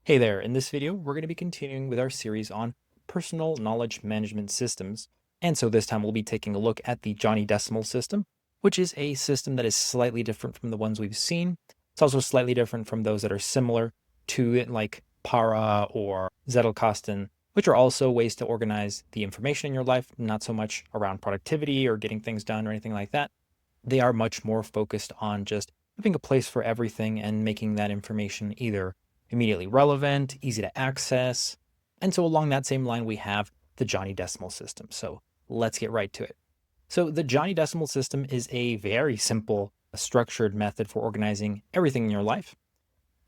Hey there, in this video, we're going to be continuing with our series on personal knowledge management systems. And so this time we'll be taking a look at the Johnny Decimal system, which is a system that is slightly different from the ones we've seen. It's also slightly different from those that are similar to it, like Para or Zettelkasten, which are also ways to organize the information in your life, not so much around productivity or getting things done or anything like that. They are much more focused on just having a place for everything and making that information either immediately relevant, easy to access. And so along that same line, we have the Johnny Decimal system. So let's get right to it. So the Johnny Decimal system is a very simple, structured method for organizing everything in your life.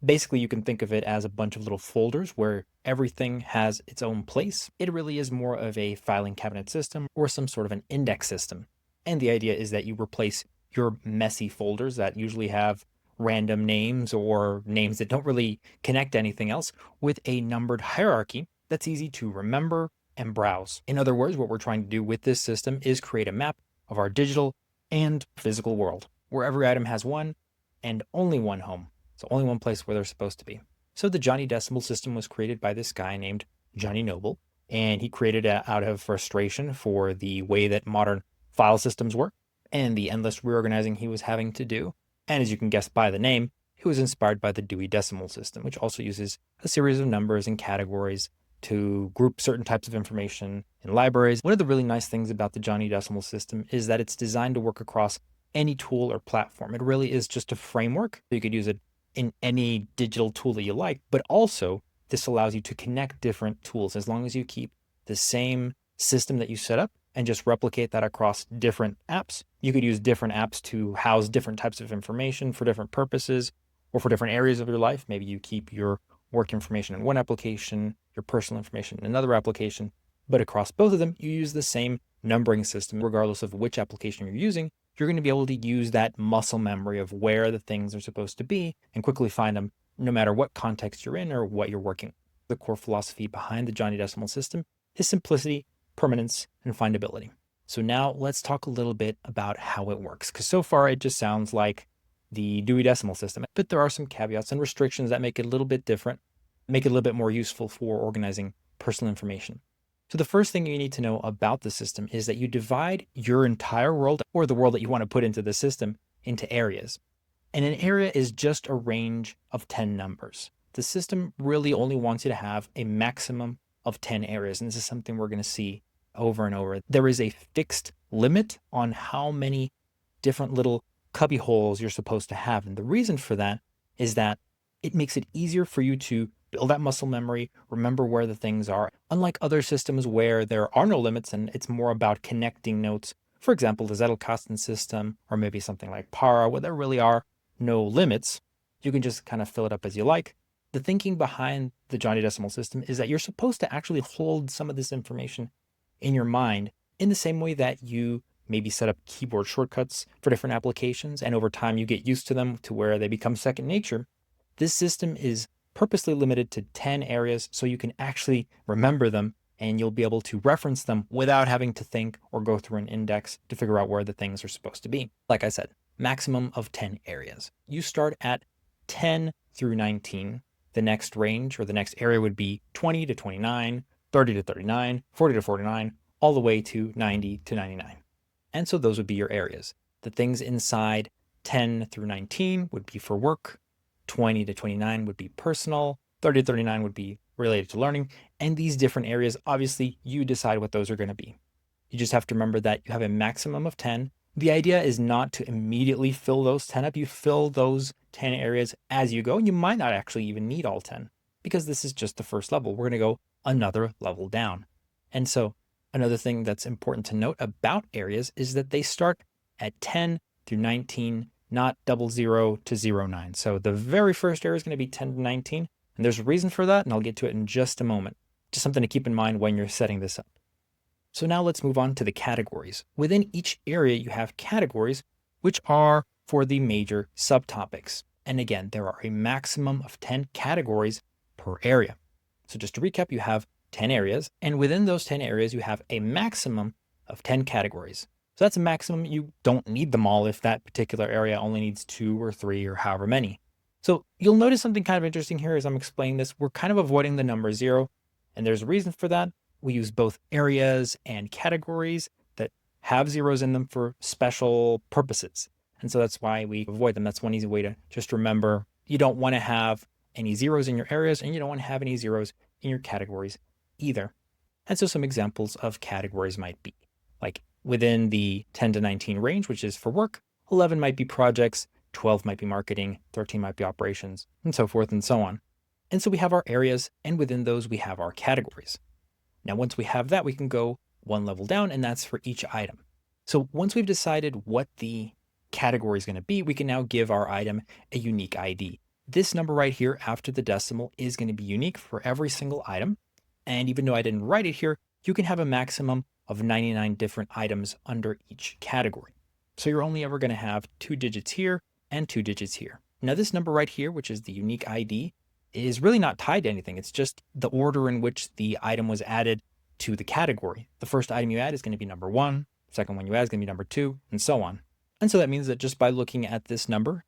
Basically, you can think of it as a bunch of little folders where everything has its own place. It really is more of a filing cabinet system or some sort of an index system. And the idea is that you replace your messy folders that usually have random names or names that don't really connect to anything else with a numbered hierarchy that's easy to remember and browse. In other words, what we're trying to do with this system is create a map of our digital and physical world, where every item has one and only one home. So only one place where they're supposed to be. So the Johnny Decimal system was created by this guy named Johnny Noble, and he created it out of frustration for the way that modern file systems work and the endless reorganizing he was having to do. And as you can guess by the name, he was inspired by the Dewey Decimal system, which also uses a series of numbers and categories to group certain types of information in libraries. One of the really nice things about the Johnny Decimal system is that it's designed to work across any tool or platform. It really is just a framework. You could use it in any digital tool that you like, but also this allows you to connect different tools as long as you keep the same system that you set up and just replicate that across different apps. You could use different apps to house different types of information for different purposes or for different areas of your life. Maybe you keep your work information in one application, your personal information in another application, but across both of them, you use the same numbering system. Regardless of which application you're using, you're going to be able to use that muscle memory of where the things are supposed to be and quickly find them no matter what context you're in or what you're working. The core philosophy behind the Johnny Decimal system is simplicity, permanence, and findability. So now let's talk a little bit about how it works, because so far it just sounds like the Dewey Decimal system, but there are some caveats and restrictions that make it a little bit different, make it a little bit more useful for organizing personal information. So the first thing you need to know about the system is that you divide your entire world, or the world that you want to put into the system, into areas. And an area is just a range of 10 numbers. The system really only wants you to have a maximum of 10 areas. And this is something we're going to see over and over. There is a fixed limit on how many different little cubby holes you're supposed to have. And the reason for that is that it makes it easier for you to build that muscle memory, remember where the things are. Unlike other systems where there are no limits and it's more about connecting notes, for example, the Zettelkasten system, or maybe something like Para, where there really are no limits, you can just kind of fill it up as you like. The thinking behind the Johnny Decimal system is that you're supposed to actually hold some of this information in your mind in the same way that you maybe set up keyboard shortcuts for different applications, and over time you get used to them to where they become second nature. This system is purposely limited to 10 areas so you can actually remember them and you'll be able to reference them without having to think or go through an index to figure out where the things are supposed to be. Like I said, maximum of 10 areas. You start at 10 through 19. The next range or the next area would be 20 to 29, 30 to 39, 40 to 49, all the way to 90 to 99. And so those would be your areas. The things inside 10 through 19 would be for work, 20 to 29 would be personal, 30 to 39 would be related to learning, and these different areas, obviously, you decide what those are going to be. You just have to remember that you have a maximum of 10. The idea is not to immediately fill those 10 up. You fill those 10 areas as you go. You might not actually even need all 10 because this is just the first level. We're going to go another level down. And so another thing that's important to note about areas is that they start at 10 through 19, not 00 to 09. So the very first area is going to be 10 to 19. And there's a reason for that, and I'll get to it in just a moment. Just something to keep in mind when you're setting this up. So now let's move on to the categories. Within each area, you have categories, which are for the major subtopics. And again, there are a maximum of 10 categories per area. So just to recap, you have 10 areas, and within those 10 areas, you have a maximum of 10 categories. So that's a maximum. You don't need them all if that particular area only needs 2 or 3 or however many. So you'll notice something kind of interesting here as I'm explaining this. We're kind of avoiding the number 0, and there's a reason for that. We use both areas and categories that have zeros in them for special purposes. And so that's why we avoid them. That's one easy way to just remember you don't want to have any zeros in your areas, and you don't want to have any zeros in your categories either. And so some examples of categories might be like within the 10 to 19 range, which is for work, 11 might be projects, 12 might be marketing, 13 might be operations, and so forth and so on. And so we have our areas, and within those we have our categories. Now, once we have that, we can go one level down, and that's for each item. So once we've decided what the category is going to be, we can now give our item a unique ID. This number right here after the decimal is going to be unique for every single item. And even though I didn't write it here, you can have a maximum of 99 different items under each category. So you're only ever going to have 2 digits here and 2 digits here. Now this number right here, which is the unique ID, is really not tied to anything. It's just the order in which the item was added to the category. The first item you add is going to be number 1, second one you add is going to be number 2, and so on. And so that means that just by looking at this number,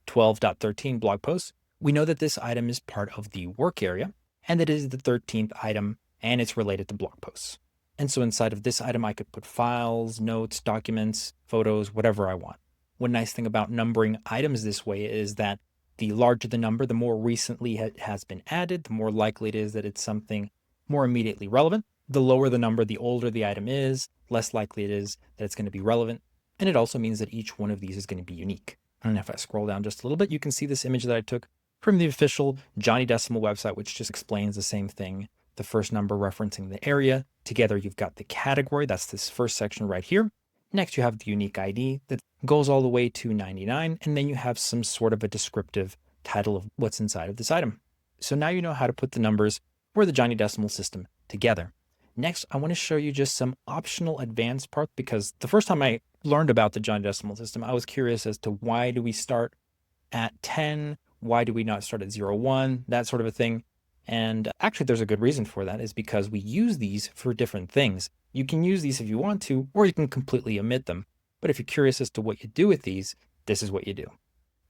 12.13 blog posts, we know that this item is part of the work area, and that it is the 13th item, and it's related to blog posts. And so inside of this item, I could put files, notes, documents, photos, whatever I want. One nice thing about numbering items this way is that the larger the number, the more recently it has been added, the more likely it is that it's something more immediately relevant. The lower the number, the older the item is, less likely it is that it's going to be relevant. And it also means that each one of these is going to be unique. And if I scroll down just a little bit, you can see this image that I took from the official Johnny Decimal website, which just explains the same thing. The first number referencing the area. Together, you've got the category. That's this first section right here. Next, you have the unique ID that goes all the way to 99. And then you have some sort of a descriptive title of what's inside of this item. So now you know how to put the numbers for the Johnny Decimal system together. Next, I want to show you just some optional advanced parts, because the first time I learned about the Johnny Decimal system, I was curious as to why do we start at 10? Why do we not start at 0, 1? That sort of a thing. And actually, there's a good reason for that, is because we use these for different things. You can use these if you want to, or you can completely omit them. But if you're curious as to what you do with these, this is what you do.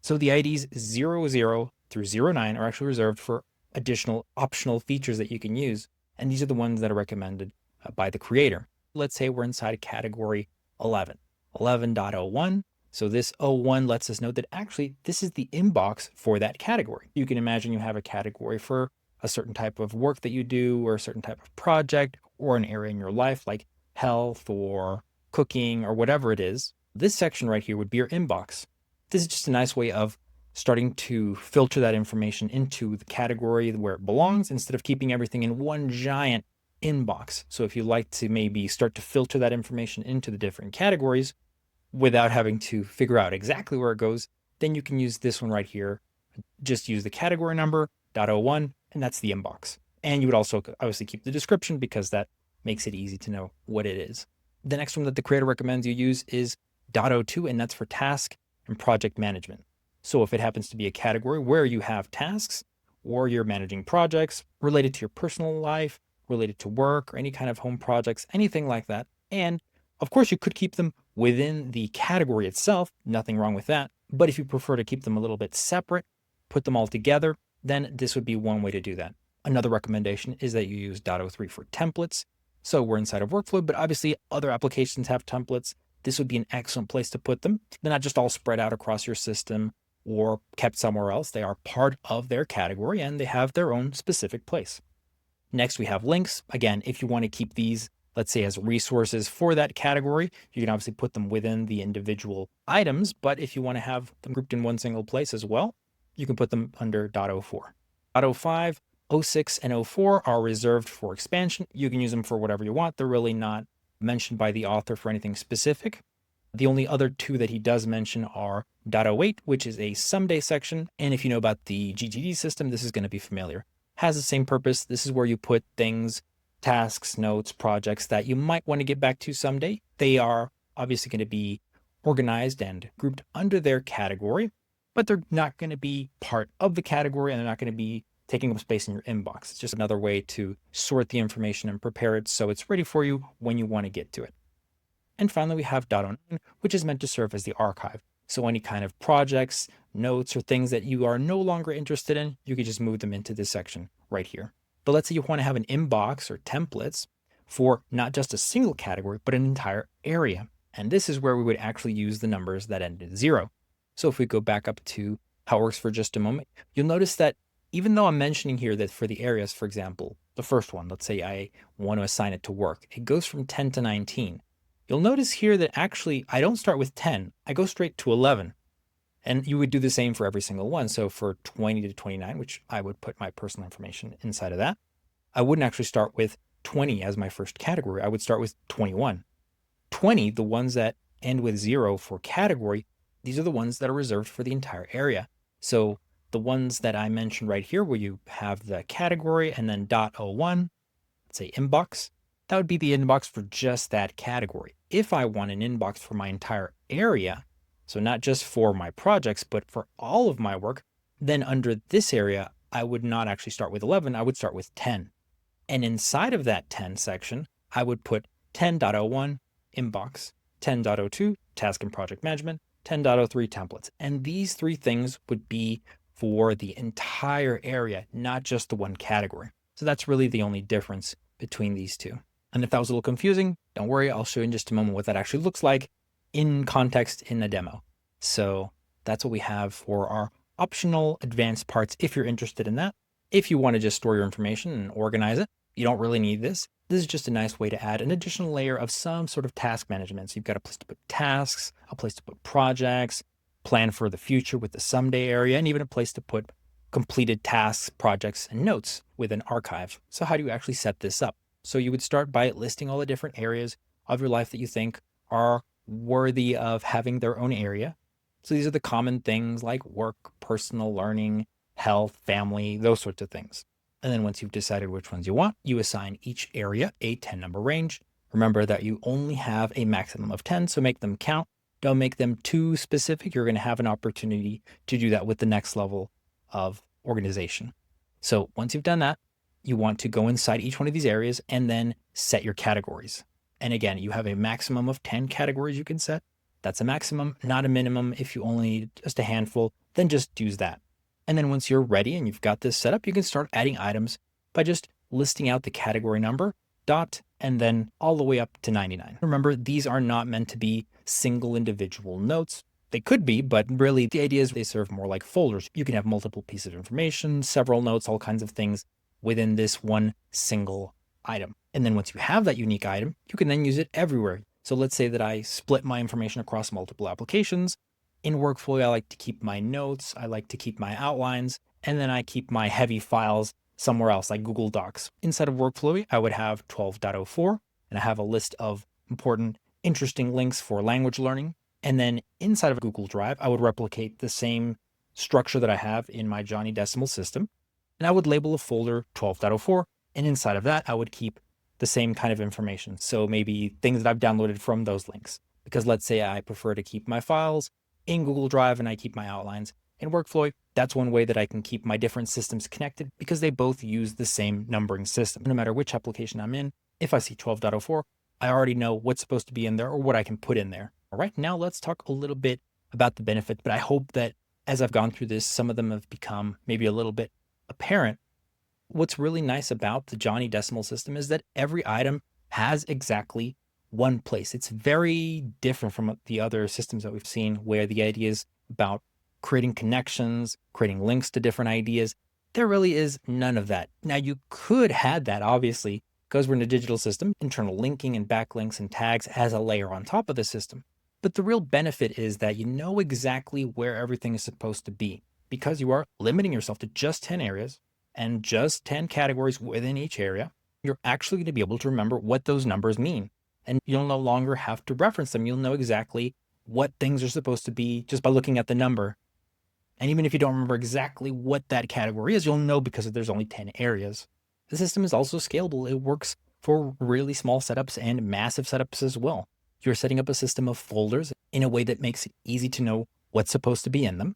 So the IDs 00 through 09 are actually reserved for additional optional features that you can use. And these are the ones that are recommended by the creator. Let's say we're inside a category 11, 11.01. So this 01 lets us know that actually this is the inbox for that category. You can imagine you have a category for a certain type of work that you do, or a certain type of project, or an area in your life like health or cooking or whatever it is. This section right here would be your inbox. This is just a nice way of starting to filter that information into the category where it belongs, instead of keeping everything in one giant inbox. So if you like to maybe start to filter that information into the different categories without having to figure out exactly where it goes, then you can use this one right here. Just use the category number, .01, and that's the inbox. And you would also obviously keep the description, because that makes it easy to know what it is. The next one that the creator recommends you use is .02, and that's for task and project management. So if it happens to be a category where you have tasks, or you're managing projects related to your personal life, related to work, or any kind of home projects, anything like that. And of course, you could keep them within the category itself, nothing wrong with that. But if you prefer to keep them a little bit separate, put them all together, then this would be one way to do that. Another recommendation is that you use .03 for templates. So we're inside of workflow, but obviously other applications have templates. This would be an excellent place to put them. They're not just all spread out across your system or kept somewhere else. They are part of their category, and they have their own specific place. Next, we have links. Again, if you want to keep these, let's say, as resources for that category, you can obviously put them within the individual items. But if you want to have them grouped in one single place as well, you can put them under .04. .05, 06, and 04 are reserved for expansion. You can use them for whatever you want. They're really not mentioned by the author for anything specific. The only other two that he does mention are .08, which is a someday section. And if you know about the GTD system, this is going to be familiar. Has the same purpose. This is where you put things, tasks, notes, projects that you might want to get back to someday. They are obviously going to be organized and grouped under their category, but they're not going to be part of the category, and they're not going to be taking up space in your inbox. It's just another way to sort the information and prepare it so it's ready for you when you want to get to it. And finally, we have .09, which is meant to serve as the archive. So any kind of projects, notes, or things that you are no longer interested in, you could just move them into this section right here. But let's say you want to have an inbox or templates for not just a single category, but an entire area. And this is where we would actually use the numbers that end in 0. So if we go back up to how it works for just a moment, you'll notice that even though I'm mentioning here that for the areas, for example, the first one, let's say I want to assign it to work, it goes from 10 to 19. You'll notice here that actually I don't start with 10, I go straight to 11. And you would do the same for every single one. So for 20 to 29, which I would put my personal information inside of that, I wouldn't actually start with 20 as my first category. I would start with 21. 20, the ones that end with 0 for category, these are the ones that are reserved for the entire area. So the ones that I mentioned right here, where you have the category and then .01, let's say inbox, that would be the inbox for just that category. If I want an inbox for my entire area, so not just for my projects, but for all of my work, then under this area, I would not actually start with 11, I would start with 10. And inside of that 10 section, I would put 10.01 inbox, 10.02 task and project management, 10.03 templates. And these three things would be for the entire area, not just the one category. So that's really the only difference between these two. And if that was a little confusing, don't worry, I'll show you in just a moment what that actually looks like in context in a demo. So that's what we have for our optional advanced parts if you're interested in that. If you want to just store your information and organize it, you don't really need this. This is just a nice way to add an additional layer of some sort of task management. So you've got a place to put tasks, a place to put projects, plan for the future with the someday area, and even a place to put completed tasks, projects, and notes with an archive. So how do you actually set this up? So you would start by listing all the different areas of your life that you think are worthy of having their own area. So these are the common things like work, personal learning, health, family, those sorts of things. And then once you've decided which ones you want, you assign each area a 10 number range. Remember that you only have a maximum of 10, so make them count. Don't make them too specific. You're going to have an opportunity to do that with the next level of organization. So once you've done that, you want to go inside each one of these areas and then set your categories. And again, you have a maximum of 10 categories you can set. That's a maximum, not a minimum. If you only need just a handful, then just use that. And then once you're ready and you've got this set up, you can start adding items by just listing out the category number, dot, and then all the way up to 99. Remember, these are not meant to be single individual notes. They could be, but really the idea is they serve more like folders. You can have multiple pieces of information, several notes, all kinds of things within this one single item. And then once you have that unique item, you can then use it everywhere. So let's say that I split my information across multiple applications. In Workflow, I like to keep my notes, I like to keep my outlines, and then I keep my heavy files somewhere else like Google Docs. Inside of Workflow, I would have 12.04, and I have a list of important, interesting links for language learning. And then inside of Google Drive, I would replicate the same structure that I have in my Johnny Decimal system, and I would label a folder 12.04, and inside of that, I would keep the same kind of information. So maybe things that I've downloaded from those links, because let's say I prefer to keep my files in Google Drive and I keep my outlines in Workflow. That's one way that I can keep my different systems connected because they both use the same numbering system. No matter which application I'm in, if I see 12.04, I already know what's supposed to be in there or what I can put in there. All right, now let's talk a little bit about the benefits, but I hope that as I've gone through this, some of them have become maybe a little bit apparent. What's really nice about the Johnny Decimal system is that every item has exactly one place. It's very different from the other systems that we've seen where the idea is about creating connections, creating links to different ideas. There really is none of that. Now you could have that, obviously, because we're in a digital system, internal linking and backlinks and tags as a layer on top of the system. But the real benefit is that you know exactly where everything is supposed to be because you are limiting yourself to just 10 areas and just 10 categories within each area. You're actually going to be able to remember what those numbers mean. And you'll no longer have to reference them. You'll know exactly what things are supposed to be just by looking at the number. And even if you don't remember exactly what that category is, you'll know because there's only 10 areas. The system is also scalable. It works for really small setups and massive setups as well. You're setting up a system of folders in a way that makes it easy to know what's supposed to be in them.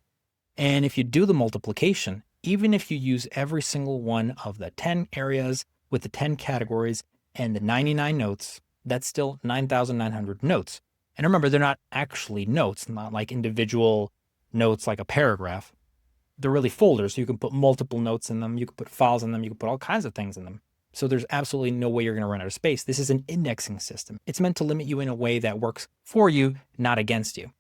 And if you do the multiplication, even if you use every single one of the 10 areas with the 10 categories and the 99 notes, that's still 9,900 notes. And remember, they're not actually notes, not like individual notes like a paragraph. They're really folders. So you can put multiple notes in them. You can put files in them. You can put all kinds of things in them. So there's absolutely no way you're going to run out of space. This is an indexing system. It's meant to limit you in a way that works for you, not against you.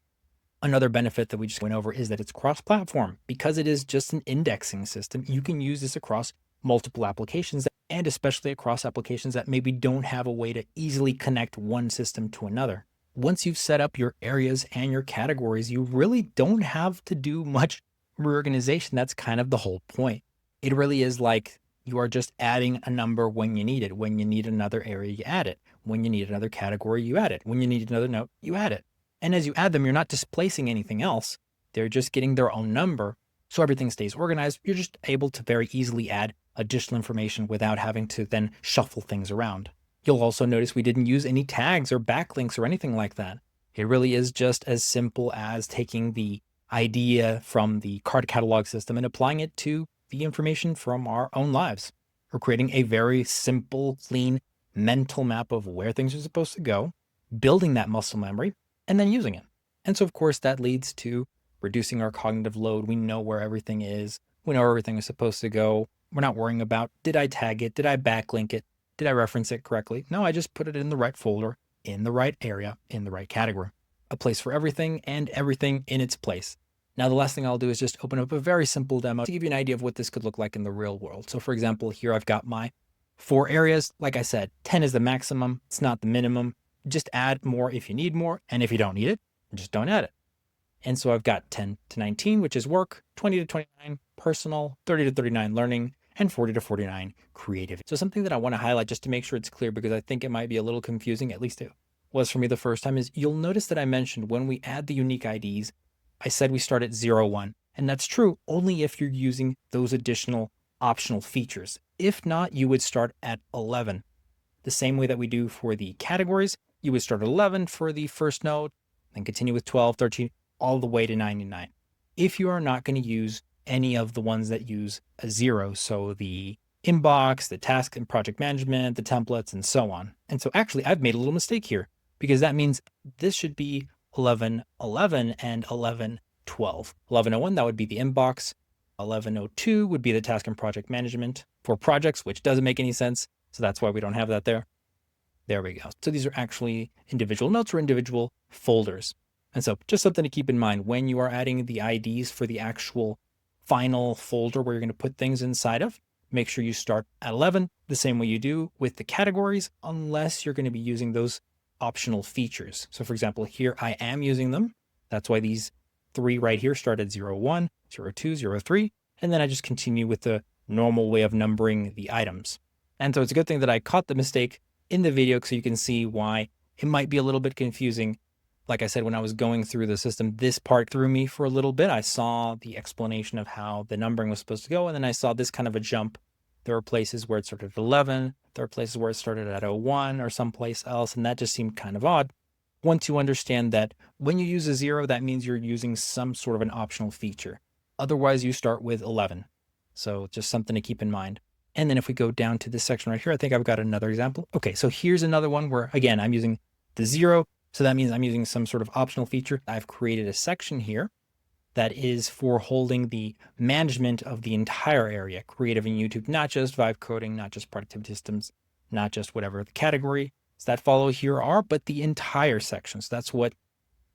Another benefit that we just went over is that it's cross-platform. Because it is just an indexing system, you can use this across multiple applications and especially across applications that maybe don't have a way to easily connect one system to another. Once you've set up your areas and your categories, you really don't have to do much reorganization. That's kind of the whole point. It really is like you are just adding a number when you need it. When you need another area, you add it. When you need another category, you add it. When you need another note, you add it. And as you add them, you're not displacing anything else. They're just getting their own number. So everything stays organized. You're just able to very easily add additional information without having to then shuffle things around. You'll also notice we didn't use any tags or backlinks or anything like that. It really is just as simple as taking the idea from the card catalog system and applying it to the information from our own lives. We're creating a very simple, clean mental map of where things are supposed to go, building that muscle memory, and then using it. And so, of course, that leads to reducing our cognitive load. We know where everything is. We know where everything is supposed to go. We're not worrying about, did I tag it? Did I backlink it? Did I reference it correctly? No, I just put it in the right folder, in the right area, in the right category. A place for everything and everything in its place. Now, the last thing I'll do is just open up a very simple demo to give you an idea of what this could look like in the real world. So for example, here I've got my 4 areas. Like I said, 10 is the maximum. It's not the minimum. Just add more if you need more. And if you don't need it, just don't add it. And so I've got 10 to 19, which is work, 20 to 29, personal, 30 to 39, learning, and 40 to 49, creative. So something that I want to highlight just to make sure it's clear, because I think it might be a little confusing, at least it was for me the first time, is you'll notice that I mentioned when we add the unique IDs, I said we start at 0, 1. And that's true only if you're using those additional optional features. If not, you would start at 11. The same way that we do for the categories, you would start at 11 for the first node, then continue with 12, 13, all the way to 99. If you are not going to use any of the ones that use a 0, so the inbox, the task and project management, the templates, and so on. And so actually, I've made a little mistake here, because that means this should be 11, 11 and 11, 12. 1101, that would be the inbox. 1102 would be the task and project management for projects, which doesn't make any sense. So that's why we don't have that there. There we go. So these are actually individual notes or individual folders. And so just something to keep in mind when you are adding the IDs for the actual final folder where you're going to put things inside of, make sure you start at 11 the same way you do with the categories, unless you're going to be using those optional features. So for example, here I am using them. That's why these 3 right here start at 0, 1, 0, 2, 0, 3. And then I just continue with the normal way of numbering the items. And so it's a good thing that I caught the mistake in the video, so you can see why it might be a little bit confusing. Like I said, when I was going through the system, this part threw me for a little bit. I saw the explanation of how the numbering was supposed to go, and then I saw this kind of a jump. There were places where it started at 11. There are places where it started at 01 or someplace else, and that just seemed kind of odd. Once you understand that when you use a 0, that means you're using some sort of an optional feature. Otherwise, you start with 11. So just something to keep in mind. And then if we go down to this section right here, I think I've got another example. Okay, so here's another one where, again, I'm using the 0. So that means I'm using some sort of optional feature. I've created a section here that is for holding the management of the entire area, creative and YouTube, not just vibe coding, not just productivity systems, not just whatever the categories that follow here are, but the entire section. So that's what,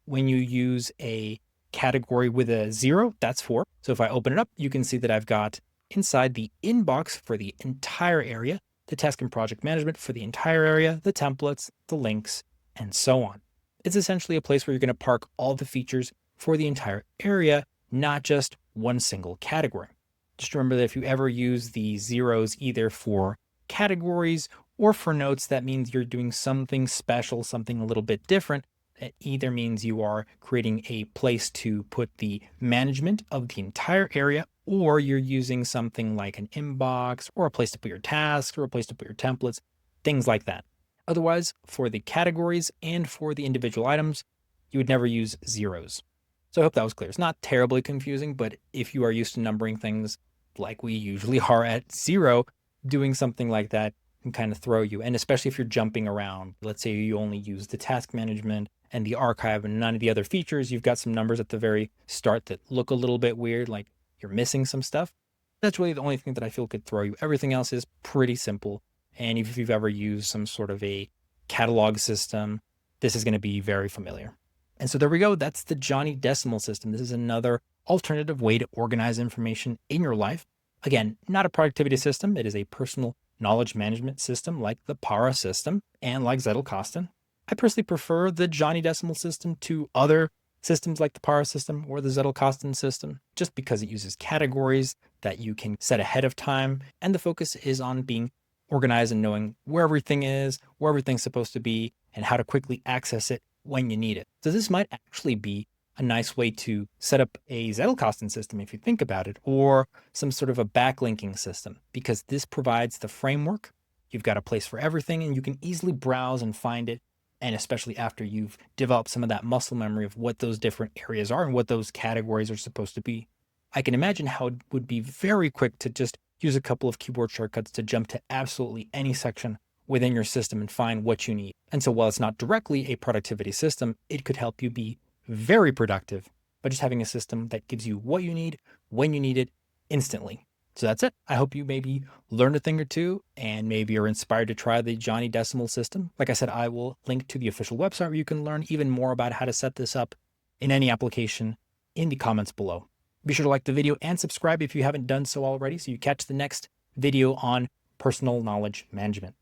when you use a category with a 0, that's for. So if I open it up, you can see that I've got inside the inbox for the entire area, the task and project management for the entire area, the templates, the links, and so on. It's essentially a place where you're going to park all the features for the entire area, not just one single category. Just remember that if you ever use the 0s either for categories or for notes, that means you're doing something special, something a little bit different. It either means you are creating a place to put the management of the entire area, or you're using something like an inbox or a place to put your tasks or a place to put your templates, things like that. Otherwise, for the categories and for the individual items, you would never use 0s. So I hope that was clear. It's not terribly confusing, but if you are used to numbering things like we usually are at 0, doing something like that can kind of throw you. And especially if you're jumping around, let's say you only use the task management and the archive and none of the other features. You've got some numbers at the very start that look a little bit weird, like you're missing some stuff. That's really the only thing that I feel could throw you. Everything else is pretty simple. And if you've ever used some sort of a catalog system, this is going to be very familiar. And so there we go. That's the Johnny Decimal System. This is another alternative way to organize information in your life. Again, not a productivity system. It is a personal knowledge management system like the Para system and like Zettelkasten. I personally prefer the Johnny Decimal System to other systems like the Para system or the Zettelkasten system, just because it uses categories that you can set ahead of time. And the focus is on being organized and knowing where everything is, where everything's supposed to be, and how to quickly access it when you need it. So this might actually be a nice way to set up a Zettelkasten system if you think about it, or some sort of a backlinking system, because this provides the framework. You've got a place for everything and you can easily browse and find it. And especially after you've developed some of that muscle memory of what those different areas are and what those categories are supposed to be. I can imagine how it would be very quick to just use a couple of keyboard shortcuts to jump to absolutely any section within your system and find what you need. And so while it's not directly a productivity system, it could help you be very productive by just having a system that gives you what you need, when you need it, instantly. So that's it. I hope you maybe learned a thing or two and maybe are inspired to try the Johnny Decimal system. Like I said, I will link to the official website where you can learn even more about how to set this up in any application in the comments below. Be sure to like the video and subscribe if you haven't done so already so you catch the next video on personal knowledge management.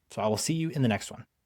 So I will see you in the next one.